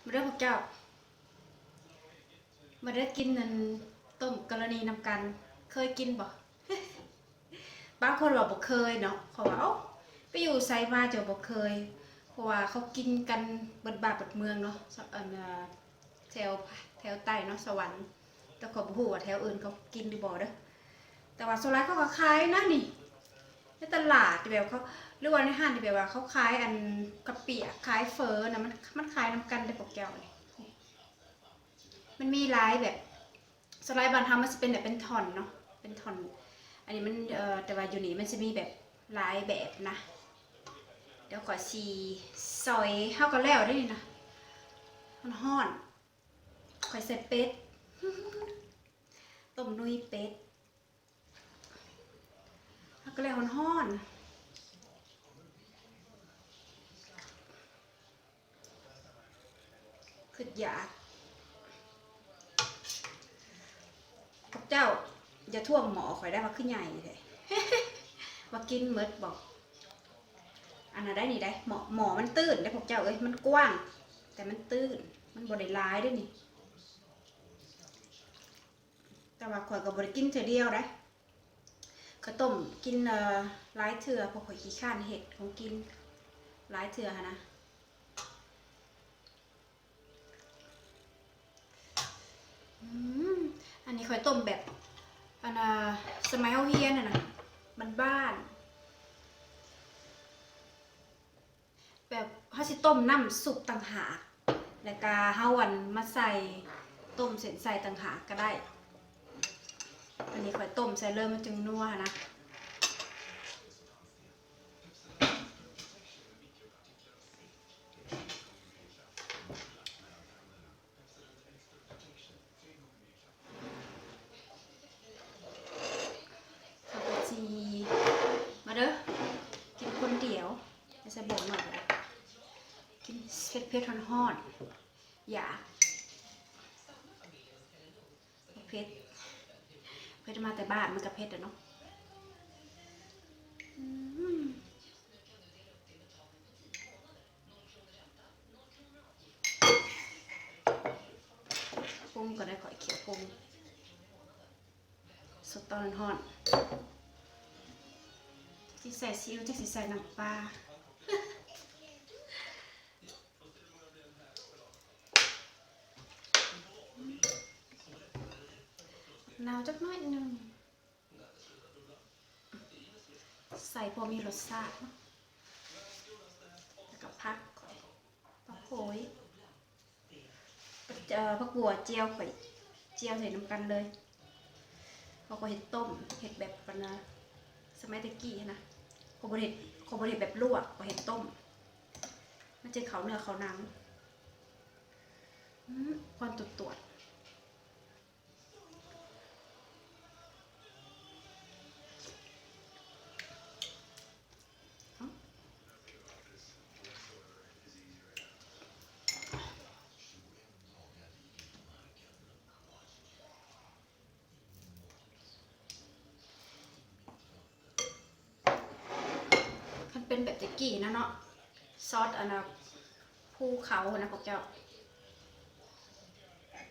มาเด้อพวกเจ้ามาเด้อกินนั่นต้มกรณีนำกันเคยกินบ่ บางคนบอกบ่เคยเนาะเขาว่าเอ้าไปอยู่ไสมาเจ้าบ่เคยเพราะว่าเขากินกันเบิดบ้านเบิดเมืองเนาะอันแถวใต้เนาะสวรรค์แต่ก็บ่ฮู้ว่าแถวอื่นเขากินหรือบ่เด้อแต่ว่าโซลาเขาก็ขายนะนี่ในตลาดที่แบบเขาหรือว่าในห้างที่แบบว่าเขาขายอันกะปิขายเฟอนะมันขายนำกันได้พวกแก้วนี่มันมีหลายแบบสไลด์บานทำมันจะเป็นแบบเป็นท่อนเนาะเป็นท่อนอันนี้มันแต่ว่าอยู่นี่มันจะมีแบบหลายแบบนะเดี๋ยวก่อนสีซอยเข้ากันแล้วได้นี่นะมันห่อนข่อยใส่เป็ดต้มนุยเป็ดเข้ากันแล้วมันห่อนขึ้นอยากพวกเจ้าอย่าท่วงหมอข่อยได้ว่าขึ้นใหญ่เลย ว่ากินเมดบอกอันนั้นได้นี่ได้หมอมันตื้นได้พวกเจ้าเอ้ยมันกว้างแต่มันตื้นมันบริร้ายด้วยนี่แต่ว่าข่อยกับบริกินเธอเดียวได้ข้าวต้มกินหลายเถื่อพอข่อยขี้ข้านเห็ดของกินหลายเถื่อนะอันนี้ข่อยต้มแบบอันสมัยเฮาเฮียนน่ะนะบ้านแบบเฮาสิต้มน้ำสุปต่างหากแล้วก็เฮาวันมาใส่ต้มเสร็จใส่ต่างหากก็ได้อันนี้ข่อยต้มใส่เริ่มมันจึงนัวนะข้าวจีมาเด้อกินคนเดียวจะใส่บวกหน่อยเลยกินเผ็ดฮ้อนๆอย่าเผ็ดมาแต่บ้านมันก็เผ็ดอะเนาะปรุงก็ได้ข่อยเขียวปรุงสดตอนฮ้อนที่ใส่ซีอิ๊วจะใส่น้ำปลาหนาวจักน้อยนึงใส่พอมีรสชาติแล้วก็ผักโขยผักบัวเจียวไปเจียวใส่น้ำกันเลยเขาก็เห็ดต้มเห็ดแบบกันนะสมัยตะกี้นะเขาบริเห็ดแบบลวกเขาเห็ดต้มมันจะเขาเนื้อเขาหนังควันตรวจมันเป็นแบบตะกี้นะเนาะซอสอันนะภูเขานะพวกเจ้า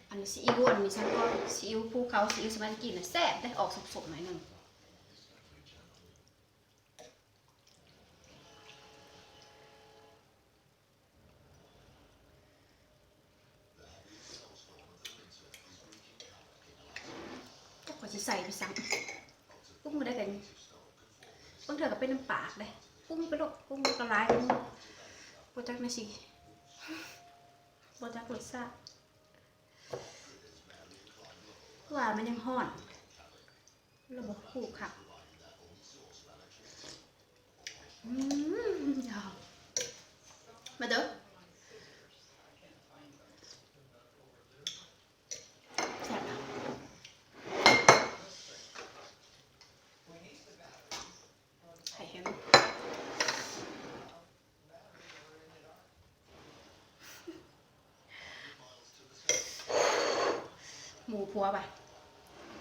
อันนี้ซีอิ๊วอันนี้ฉันก็ซีอิ๊วภูเขาซีอิ๊วสมัยตะกี้นะแซ่บได้ออกสดๆหน่อยนึงก็ขอจะใส่ไปซ้ำปรุงมาได้กันบางเถื่อก็เป็นน้ำปากเลยปรุงไปโลดปรุงกระไรโปรจักนะสิโปรจักรสชาติว่ามันยังห่อนระบบคู่ค่ะมาเด้อแซ่บนะไข่เค็มหมูพัวไป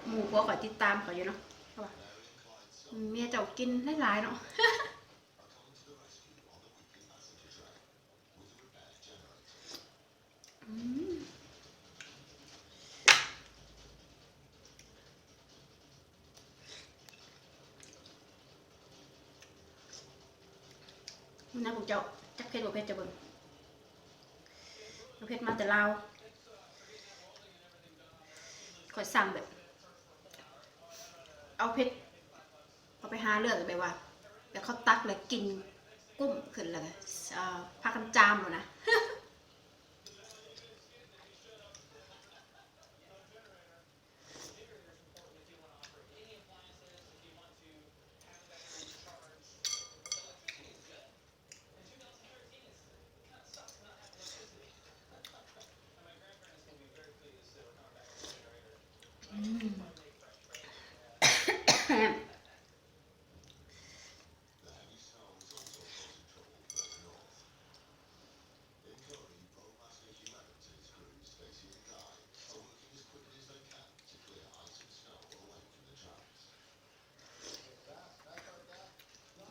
หมูพัวขอติดตามขออยู่เนาะเขาว่าเมียเจ้ากินหลายๆเนาะ นะพวกเจ้าจักเพชรบ่เพชรจะเบิ่งเพชรมาแต่ลาวขอยสั่งแบบเอาเพชรเอาไปหาเลือกแบบว่าแบบเขาตักเลยกินกุ้มขึ้นเลยพากันจามเลยนะ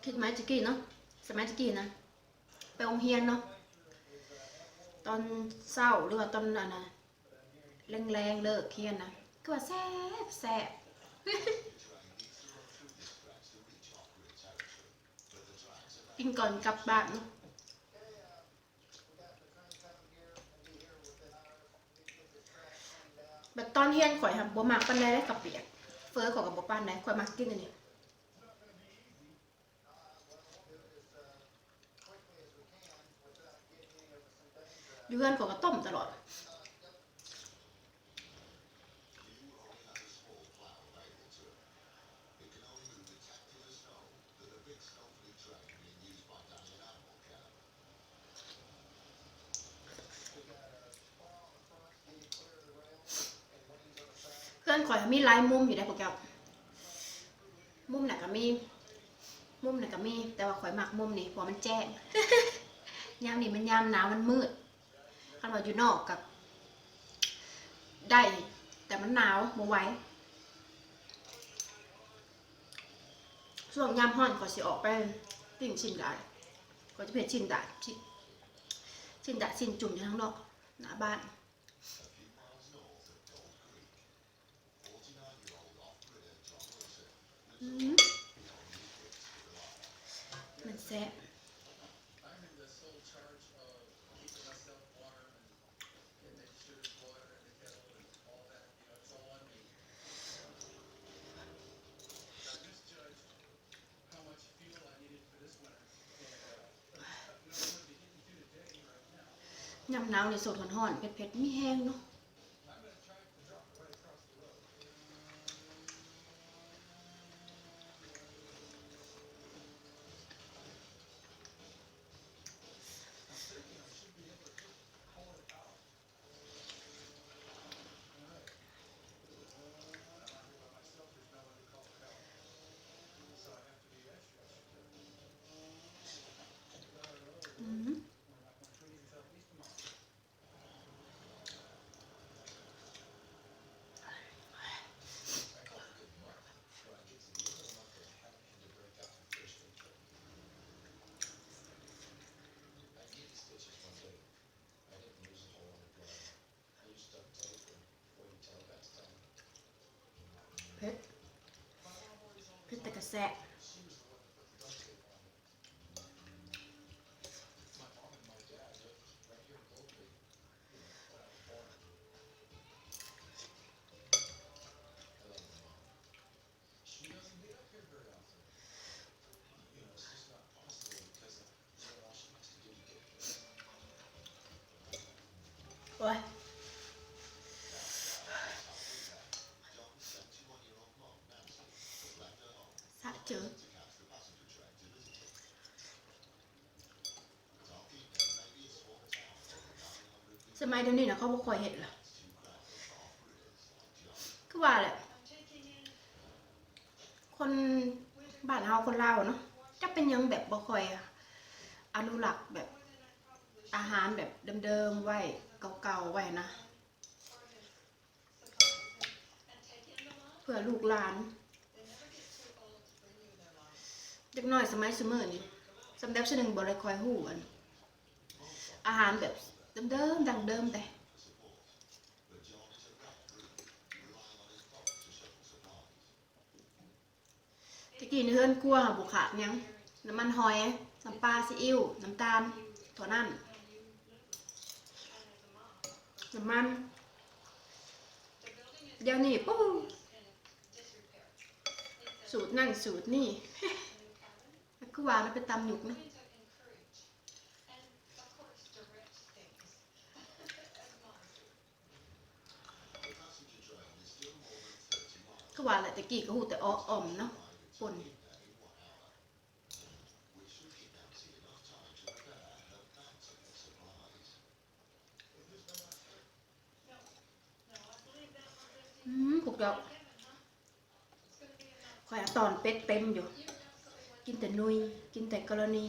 คิดไหมจิกี้เนาะสมัยจิกี้นะไปโรงเรียนเนาะตอนเศร้าหรือว่าตอนนั้นนะแรงๆเลิกเรียนนะก็ว่าแซ่บแซ่บกินก่อนกลับบ้านเนาะแบบตอนเรียนข่อยทำบ่มักปานใดได้กับเปียกเฟอข่อยกับบ่ปานใดข่อยมักกินอันนี้อยู่เรือนข่อยก็ต้มตลอดเพื่อนข่อยมีหลายมุมอยู่ได้พวกแกมุมไหนก็มีมุมไหนก็มีแต่ว่าข่อยมักมุมนี้เพราะมันแจ้งยามนี่มันยามหนาวมันมืดคันว่าอยู่นอกกับได้แต่มันหนาวบ่ไหวช่วงยามร้อนก็สิออกไปปิ้งชิ้นได้ก็จะเป็นชิ้นได้ชิ้นได้ชิ้นจุ่มอยู่ข้างนอกหน้าบ้านมันแซ่บยามหนาวในโซนร้อนๆเผ็ดๆมีแห้งเนาะเผ็ดเผ็ดแต่กระแซ่บโอ้ยสะเจอสมัยเดี๋ยวนี้นะเขาบ่ค่อยเห็นละคือว่าแหละคนบ้านเฮาคนลาวเนาะจะเป็นยังแบบบ่ค่อยอนุรักษ์แบบอาหารแบบเดิมๆไว้เก่าๆไว้นะเพื่อลูกหลานเด็กน้อยสมัยซุมื้อนี้สำหรับฉันนึงบ่ได้ค่อยฮู้อันอาหารแบบเดิมๆดังเดิมแต่ตะกี้ในเฮือนครัวหาบ่ขาดหยังน้ำมันหอย น้ำปลาซีอิ๊วน้ำตาลตัวนั่นน้ำมันเดี๋ยวนี้ปุ๊บสูตรนั่นสูตรนี่แล้วก็วางแล้วไปตำหยุกนะก็วางแหละตะกี้ก็หูแต่อ่อมเนาะป่นขุกดอกคอยตอนเป็ดเต็มอยู่กินแต่นุยกินแต่กรณี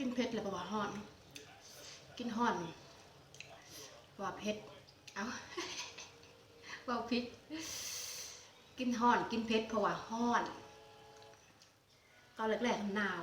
กินเผ็ดเลยประวัติห่อนกินห่อนว่าเผ็ดเอาว่าพิษกินห่อนกินเผ็ดเพราะว่าห่อนตอนแรกๆหนาว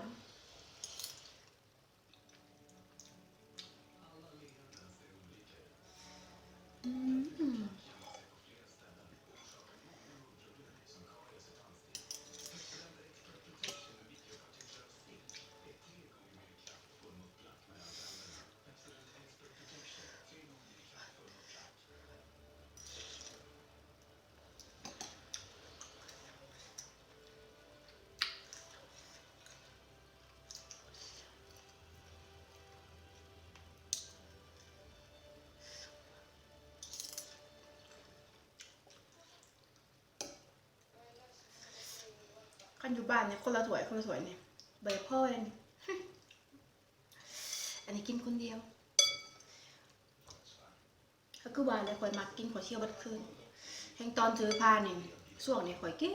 กันอยู่บ้านเนี่ยคนละถ้วยเนี่ยใบพ่อเลยอันนี้กินคนเดียวก็คือว่าเลยข่อยมักกินข่อยเชี่ยวบัดคืนแห่งตอนถือผ้านี่ช่วงนี้ข่อยกิน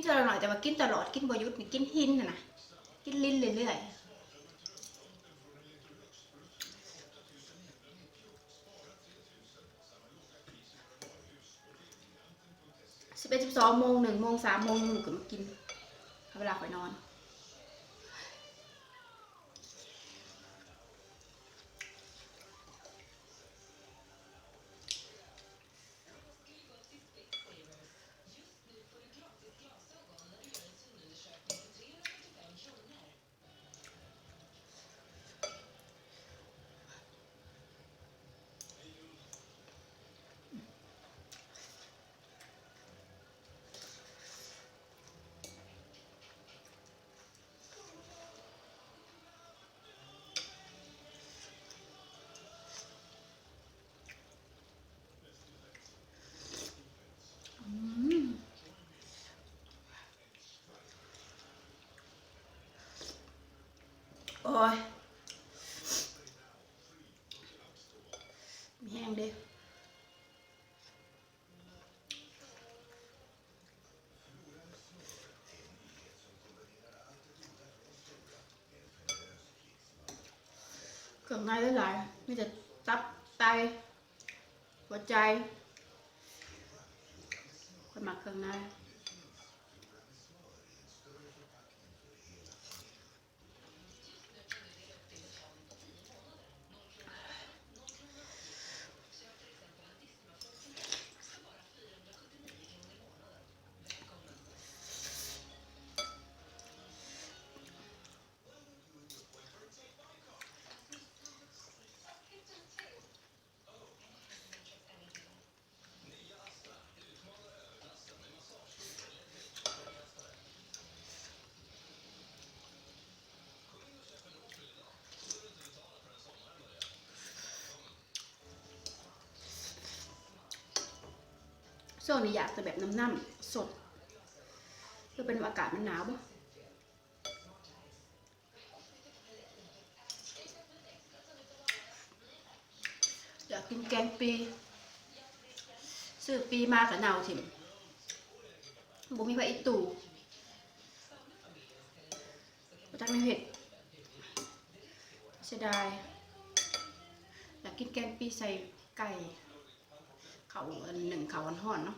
เท่าหน่อยแต่ว่ากินตลอดกินบ่หยุดนี่กินหินนะกินลิ้นเรื่อย11 12 โมง 1 โมง 3 โมงก็มากินเวลาข่อยนอนโอ้ยมีแห้งเด้เครื่องในหลายๆมีแต่ตับไตหัวใจคนหมักเครื่องในช่วงนี้อยากจะแบบน้ำๆสดก็เป็นอากาศมันหนาวบ่อยากกินแกงปีซื้อปีมากับเนาถิ่มบ่มีไว้อีตู่บ่จักในเฮ็ดเสียดายอยาก กินแกงปีใส่ไก่เขาอันหนึ่งเขาอันห่อนเนาะ